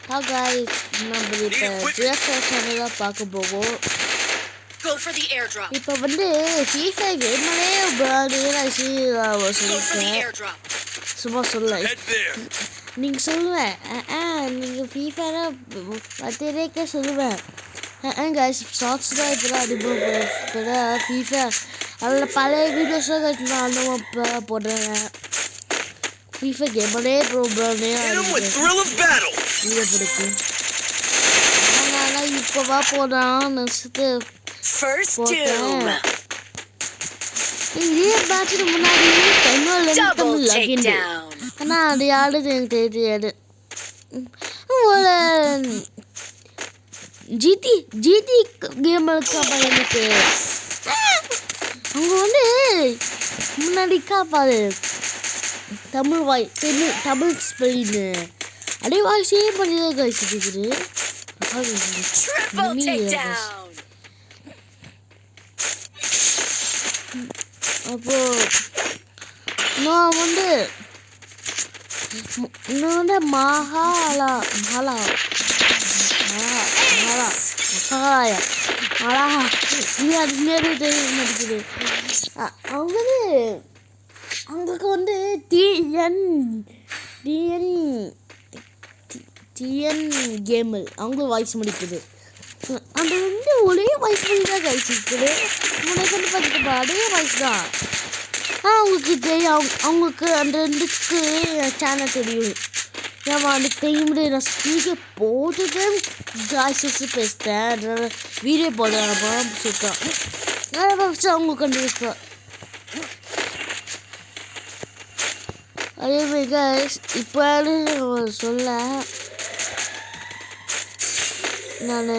Hi guys, நம்ம இப்போ GSR சேனலை பார்க்க போவோம். Go for the airdrop. இப்போ வந்து FIFA கேம்லே விளையாடுறேன் சொல்லிட்டேன். சும்மா சொல்ல நீங்கள் சொல்லுவேன் நீங்கள் ஃபீஃபால பத்திரிக்கை சொல்லுவேன் guys ஷார்ட்ஸ் தான் இப்போதான் அனுபவம் ஃபீஃபா அதில் பழைய வீடியோஸாக நான் இப்போ போடுறேன் FIFA கேம்லே ப்ரோப்ளமே வீடியோ பிடிக்கும் அதனால் இப்போவா போடுறான் நெக்ஸ்ட்டு போட்டேன் இதே பேட்சுக்கு முன்னாடி தமிழ் ஆனால் அது யாருது எனக்கு தெரியாது ஒரு ஜிடி கேம் இருக்காப்பா எனக்கு அவங்க வந்து முன்னாடி காப்பாது தமிழ் ஸ்பெயின் அதே வாய்ஸே பண்ணிதான் கழிச்சிருக்குது அப்போ நான் வந்து மகாலா தெரிய அவங்களுக்கு வந்து டிஎன் கேமு அவங்க வாய்ஸ் முடிக்குது அது வந்து ஒரே வாய்ஸ் பண்ணி தான் கழிச்சிருக்குது முன்னாடி வந்து பார்த்துட்டு அதே வாய்ஸ் தான் அவங்களுக்கு தெரியும் அவங்களுக்கு அந்த ரெண்டுக்கு சேனல் தெரியும் ஏமா அந்த டைமில் நான் ஸ்பீக்கர் போட்டுட்டு ஜாய்ஸஸ் பேசிட்டேன் அதனால் வீடியோ போடுறேன் சுத்தம் நிறைய வச்சு அவங்க கண்டுபிடிச்சேன் அதேமாதிரி கைஸ் இப்போ சொல்ல நான்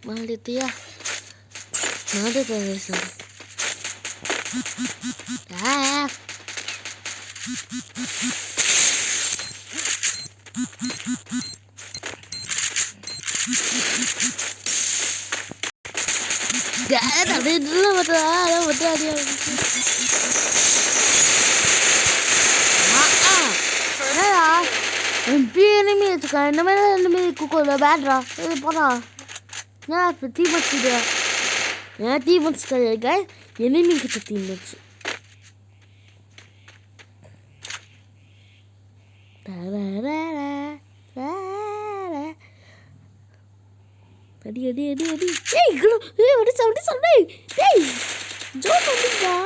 மறுபடியா மறுபடியும் enemy வச்சுக்கேன் இந்த மாதிரி enemy குக்கோல பேட்ரா இது போடா நான் டீமேட்ஸ் இது நான் டீமேட்ஸ் கிடையாது enemy கிட்ட டீமேட்ஸ் அடி ஏய் ஒரு சவுண்ட் சொல்லு ஏய் Joe பண்ணிடா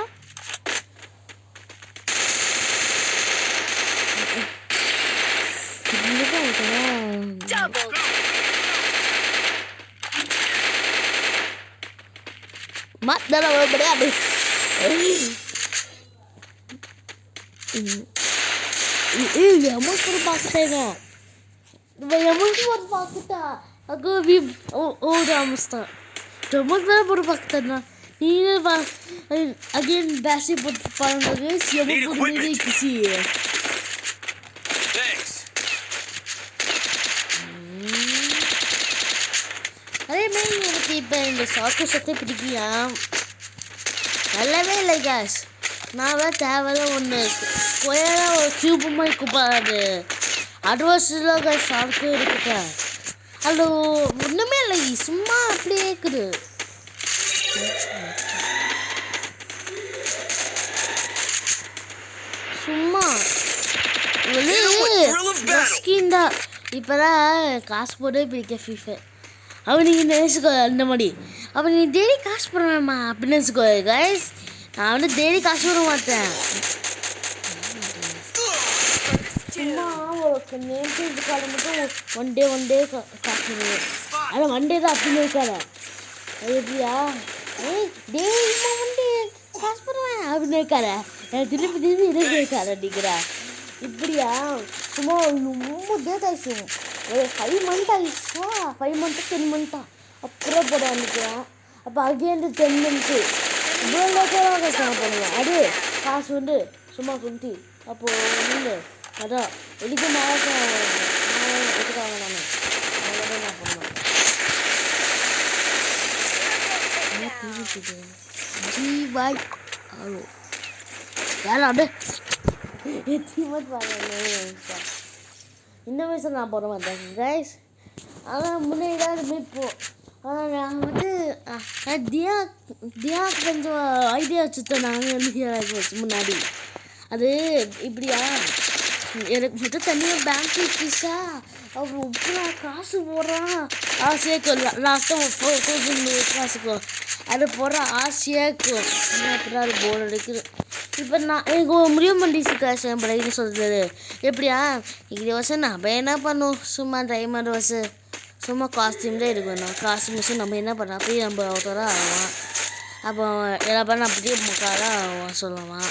Mắt đó là bên đây đi. Iya, mau terbang tengok. Bayar mau terbang kita. Aku bim, dah mesti. Terbang mana terbang kita? Ini bang, again basi pun parang lagi. Siapa pun ini kisi. அதே மாதிரி எனக்கு இப்போ இந்த சாக்கு சத்தை பிடிக்கலையா நல்லாவே இல்லை கேஸ் நான் தான் தேவையில்ல ஒன்று ஸ்கொயராக ஒரு க்யூப் மாதிரி கூப்பாது அட்வான்ஸில் கேஸ் சாக்கு இருக்குதா அது ஒன்றுமே இல்லை சும்மா அப்படியே இருக்குது சும்மா ஸ்கின் தான் இப்போ தான் காசு போட்டு பிடிக்க ஃபீஃபை அவன் நீங்கள் நினச்சிக்கோ அந்த மாதிரி அப்போ நீ டெய்லி காசு போடுறேம்மா அப்படின்னு நினச்சிக்கோ கைஸ் நான் வந்து டெய்லி காசு போட மாட்டேன் சும்மா ஒரு நேம் இது கால மட்டும் ஒன் டே காசு போடுவேன் ஆனால் ஒன் டே தான் அப்படின்னு இருக்காத அது எப்படியா டெய்லிமா ஒன் டே காசு போடுவேன் அப்படின்னு இருக்காத எனக்கு திருப்பி இதை கேட்காத அப்படிங்கிற இப்படியா சும்மா ரொம்ப டேட் ஆயிடுச்சு ஒரு 5 months ஆகிடுச்சா 5 months 10 months அப்புறம் போட ஆரம்பிக்கிறேன் அப்போ அகேன் 10 months இவ்வளோ கஷ்டம் பண்ணுவேன் அது காசு வந்து சும்மா குந்தி அப்போது வந்து அதான் எதுக்கு மாதம் எடுத்துக்காங்க நான் அவ்வளோதான் நான் பண்ணுவேன் ஜி பாய் ஹலோ யாரும் அப்படியே தீமத் பாருங்க இந்த வயசில் நான் போட மாட்டேன் கைஸ். ஆனால் முன்னாடி இப்போ ஆனால் நான் வந்து தியா கொஞ்சம் ஐடியா வச்சுருந்தேன். நாங்கள் வந்து வச்சு முன்னாடி அது இப்படியா எனக்கு மட்டும் தனியாக பேங்க் வச்சுச்சா அப்புறம் உப்புனா காசு போடுறான் ஆசையாக்கும் லாஸ்ட்டாக 4000 காசுக்கும் அது போடுற ஆசையாக்கும் அப்படின்னா அது போர்டு எடுக்குது. இப்போ நான் எனக்கு முடிய மாட்டேங்குது காசு என் படையின்னு சொல்கிறது எப்படியா இது வருஷம் நம்ம என்ன பண்ணுவோம் சும்மா டைமண்ட் வருஷம் சும்மா காஸ்டியூம் தான் இருக்கணும். காஸ்டியூம் நம்ம என்ன பண்ணோம் அப்படியே நம்ம ஒருத்தராக ஆகுவான். அப்போ எல்லா பண்ண அப்படியே முக்காதான் ஆகுவான் சொல்லுவான்.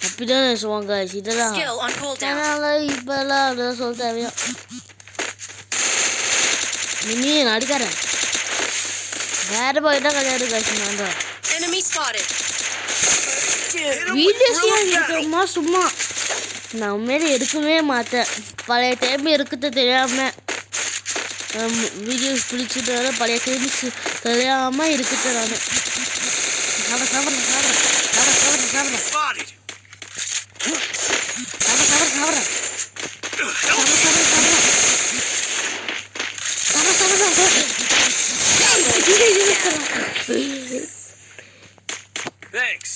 அப்படிதான் சொல்லுவாங்க இதெல்லாம் அதனால் இப்போல்லாம் அப்படிதான் சொல்ல தேவையோ நீ நடிக்காரன் வேறு போய் தான் கிடையாது காசு நான் வீடியோஸ் சும்மா நான் உண்மையிலே எடுக்கவே மாட்டேன். பழைய டைம் எடுக்கிறது தெரியாமல் வீடியோஸ் பிடிச்சிட்டு வர பழைய டைம்ஸ் தெரியாமல் இருக்குது. நான் சாப்பிட்றேன் Thanks.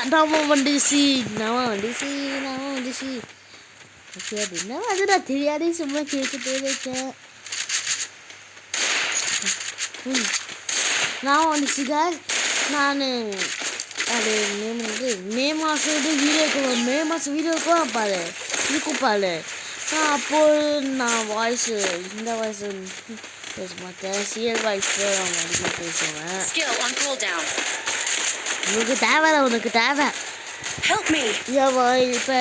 nama mendisi. Oke, ada dah terjadi semua kita terlihat. Now mendisi guys. Nane ada மே மாதம் வீடியோக்கு பாரு இதுக்கு பாரு நான் அப்போ நான் வாய்ஸு இந்த வாய்ஸு பேச மாட்டேன். சிஎல் வாய்ஸ் அதிகமாக பேசுவேன். உனக்கு தேவை இப்போ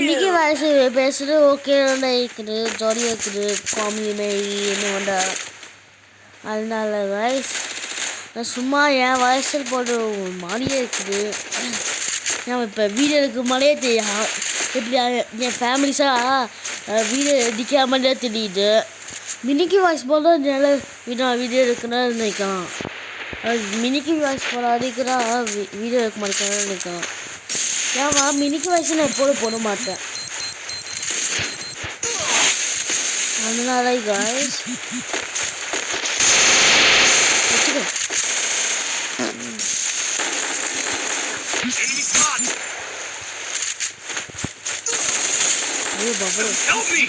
இன்னைக்கு வாய்ஸ் பேசுகிறது ஓகே இருக்குது ஜாலியாக இருக்குது காமெடி மாரி என்ன வேண்டா. அதனால வாய்ஸ் நான் சும்மா என் வாய்ஸில் போடுற ஒரு மாதிரியே இருக்குது. நான் இப்போ வீடியோ எடுக்க மாதிரியே தெரியும். எப்படி என் ஃபேமிலிஸாக வீடியோ எடுக்காமலே தெரியுது. மினிக்கு வாய்ஸ் போட நல்ல வீடியோ எடுக்கணும்னு நினைக்கலாம். மினிக்கு வாய்ஸ் போட அடிக்கிறா வீடியோ எடுக்க மாட்டேன்னு நினைக்கலாம். ஏமா மினிக்கு வாய்ஸ் நான் எப்போதும் போட மாட்டேன். அதனால காய்ஸ் Help me!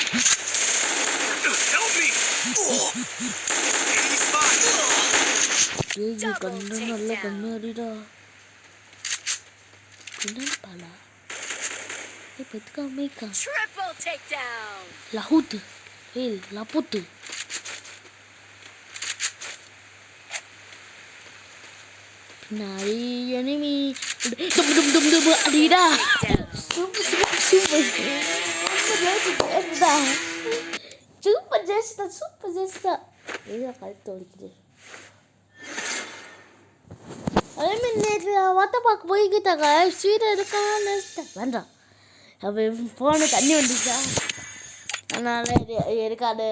நல்ல கண்ணாடிடா Bala Triple takedown. Lahut. Laput. Nari enemy. Dum Adida. Super Jester. Ini kali tolong. What the fuck boy kita guys? Sweet edukan வேண்டாம் அப்போ ஃபோனு தண்ணி வந்துச்சா அதனால் இருக்காது